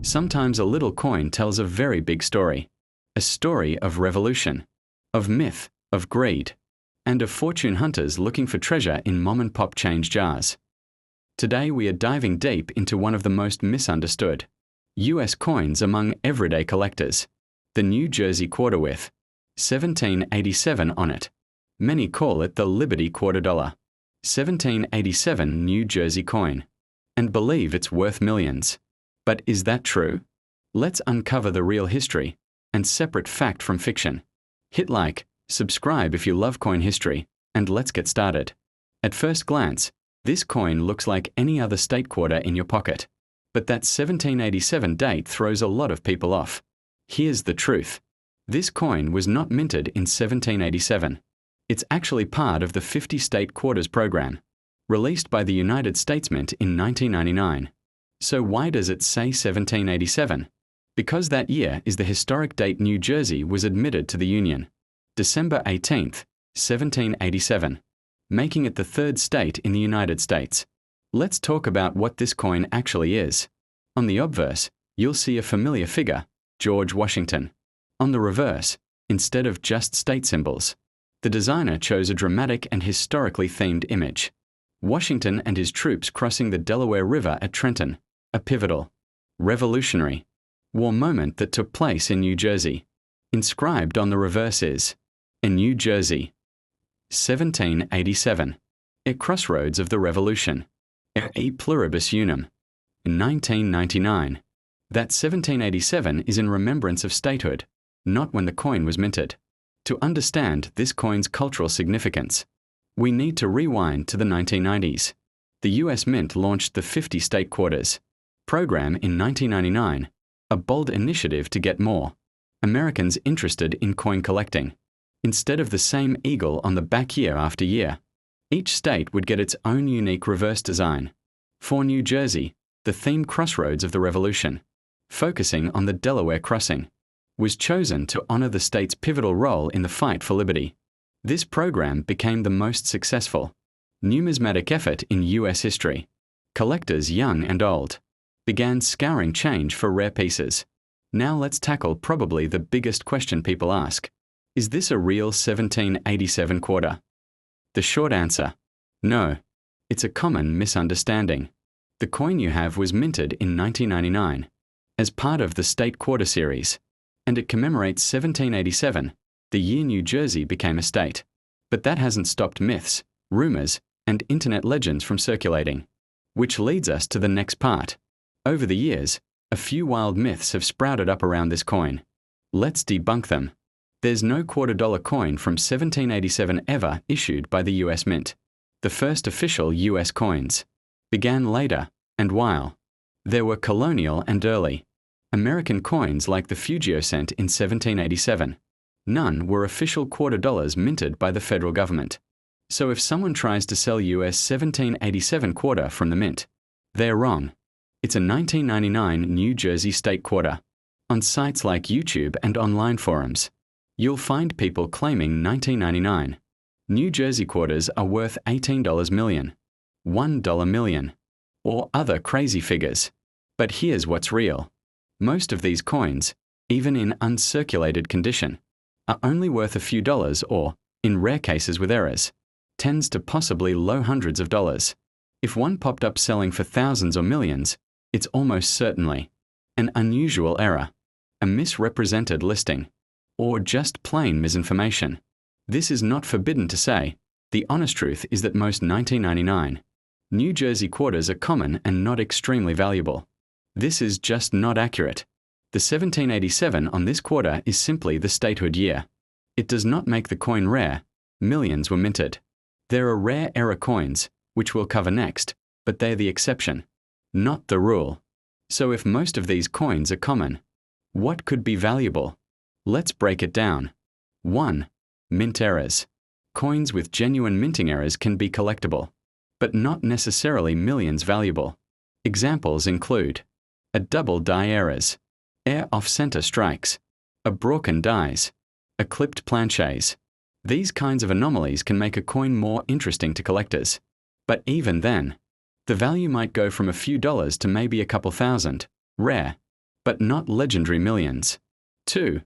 Sometimes a little coin tells a very big story. A story of revolution, of myth, of greed, and of fortune hunters looking for treasure in mom-and-pop change jars. Today we are diving deep into one of the most misunderstood US coins among everyday collectors, the New Jersey quarter with 1787 on it. Many call it the Liberty $quarter. 1787 New Jersey coin, and believe it's worth millions. But is that true? Let's uncover the real history and separate fact from fiction. Hit like, subscribe if you love coin history, and let's get started. At first glance, this coin looks like any other state quarter in your pocket. But that 1787 date throws a lot of people off. Here's the truth. This coin was not minted in 1787. It's actually part of the 50 state quarters program, released by the United States Mint in 1999. So why does it say 1787? Because that year is the historic date New Jersey was admitted to the Union. December 18, 1787. Making it the third state in the United States. Let's talk about what this coin actually is. On the obverse, you'll see a familiar figure, George Washington. On the reverse, instead of just state symbols, the designer chose a dramatic and historically themed image. Washington and his troops crossing the Delaware River at Trenton, a pivotal, revolutionary, war moment that took place in New Jersey. Inscribed on the reverse is, in New Jersey, 1787, a crossroads of the Revolution, e pluribus unum. In 1999, that 1787 is in remembrance of statehood, not when the coin was minted. To understand this coin's cultural significance, we need to rewind to the 1990s. The US Mint launched the 50 state quarters program in 1999, a bold initiative to get more Americans interested in coin collecting. Instead of the same eagle on the back year after year, each state would get its own unique reverse design. For New Jersey, the theme Crossroads of the Revolution, focusing on the Delaware crossing, was chosen to honor the state's pivotal role in the fight for liberty. This program became the most successful numismatic effort in US history. Collectors young and old began scouring change for rare pieces. Now let's tackle probably the biggest question people ask. Is this a real 1787 quarter? The short answer, no. It's a common misunderstanding. The coin you have was minted in 1999 as part of the State Quarter Series, and it commemorates 1787, the year New Jersey became a state. But that hasn't stopped myths, rumors, and internet legends from circulating. Which leads us to the next part. Over the years, a few wild myths have sprouted up around this coin. Let's debunk them. There's no $quarter coin from 1787 ever issued by the US Mint. The first official US coins began later, and while there were colonial and early American coins like the Fugio cent in 1787, none were official $quarter minted by the federal government. So if someone tries to sell US 1787 quarter from the mint, they're wrong. It's a 1999 New Jersey state quarter. On sites like YouTube and online forums, you'll find people claiming 1999 New Jersey quarters are worth $18 million, $1 million, or other crazy figures. But here's what's real. Most of these coins, even in uncirculated condition, are only worth a few dollars or, in rare cases with errors, tens to possibly low hundreds of dollars. If one popped up selling for thousands or millions, it's almost certainly an unusual error, a misrepresented listing, or just plain misinformation. This is not forbidden to say. The honest truth is that most 1999 New Jersey quarters are common and not extremely valuable. This is just not accurate. The 1787 on this quarter is simply the statehood year. It does not make the coin rare. Millions were minted. There are rare error coins, which we'll cover next, but they're the exception, not the rule. So if most of these coins are common, what could be valuable? Let's break it down. 1. Mint errors. Coins with genuine minting errors can be collectible, but not necessarily millions valuable. Examples include a double die errors, air off-center strikes, a broken dies, a clipped planches. These kinds of anomalies can make a coin more interesting to collectors. But even then, the value might go from a few dollars to maybe a couple thousand. Rare. but not legendary millions. 2.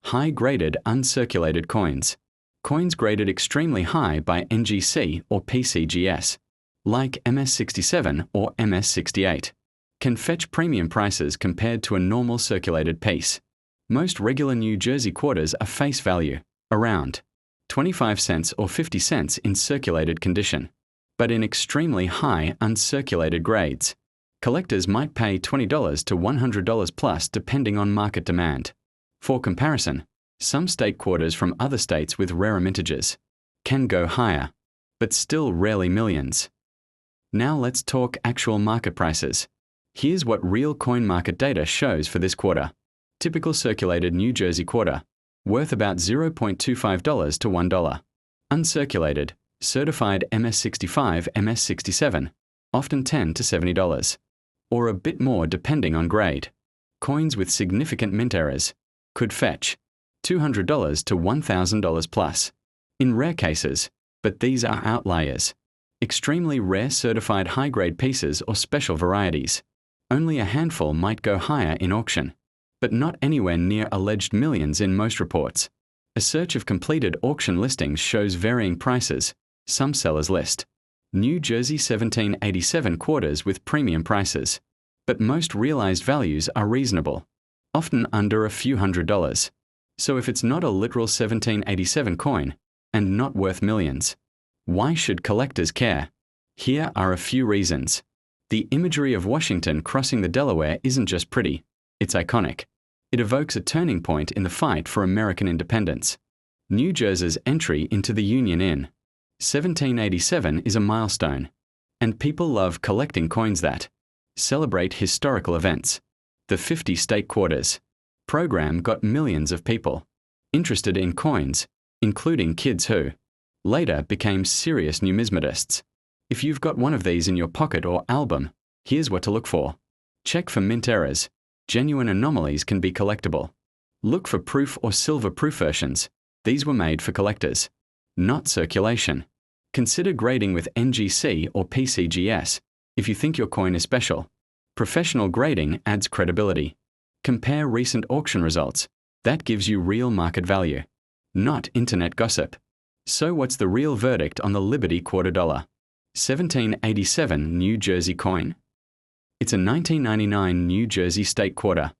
High-graded uncirculated coins. Coins graded extremely high by NGC or PCGS, like MS67 or MS68, can fetch premium prices compared to a normal circulated piece. Most regular New Jersey quarters are face value, around 25 cents or 50 cents in circulated condition, but in extremely high uncirculated grades, collectors might pay $20 to $100 plus depending on market demand. For comparison, some state quarters from other states with rarer mintages can go higher, but still rarely millions. Now let's talk actual market prices. Here's what real coin market data shows for this quarter. Typical circulated New Jersey quarter, worth about $0.25 to $1. Uncirculated, certified MS65, MS67, often $10 to $70, or a bit more depending on grade. Coins with significant mint errors could fetch $200 to $1,000 plus. In rare cases, but these are outliers, extremely rare certified high-grade pieces or special varieties, only a handful might go higher in auction, but not anywhere near alleged millions in most reports. A search of completed auction listings shows varying prices. Some sellers list New Jersey 1787 quarters with premium prices, but most realized values are reasonable, often under a few $100s. So if it's not a literal 1787 coin and not worth millions, why should collectors care? Here are a few reasons. The imagery of Washington crossing the Delaware isn't just pretty, it's iconic. It evokes a turning point in the fight for American independence. New Jersey's entry into the Union in 1787 is a milestone, and people love collecting coins that celebrate historical events. The 50 state quarters program got millions of people interested in coins, including kids who later became serious numismatists. If you've got one of these in your pocket or album, here's what to look for. Check for mint errors. Genuine anomalies can be collectible. Look for proof or silver-proof versions. These were made for collectors, not circulation. Consider grading with NGC or PCGS if you think your coin is special. Professional grading adds credibility. Compare recent auction results. That gives you real market value, not internet gossip. So what's the real verdict on the Liberty quarter dollar? 1787 New Jersey coin? It's a 1999 New Jersey state quarter,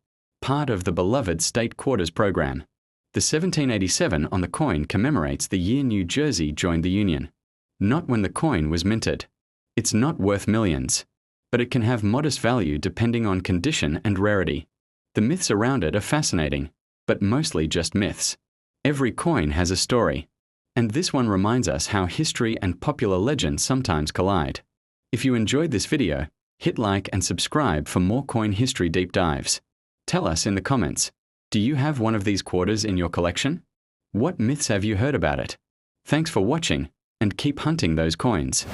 part of the beloved state quarters program. The 1787 on the coin commemorates the year New Jersey joined the Union, not when the coin was minted. It's not worth millions, but it can have modest value depending on condition and rarity. The myths around it are fascinating, but mostly just myths. Every coin has a story, and this one reminds us how history and popular legend sometimes collide. If you enjoyed this video, hit like and subscribe for more coin history deep dives. Tell us in the comments, do you have one of these quarters in your collection? What myths have you heard about it? Thanks for watching, and keep hunting those coins.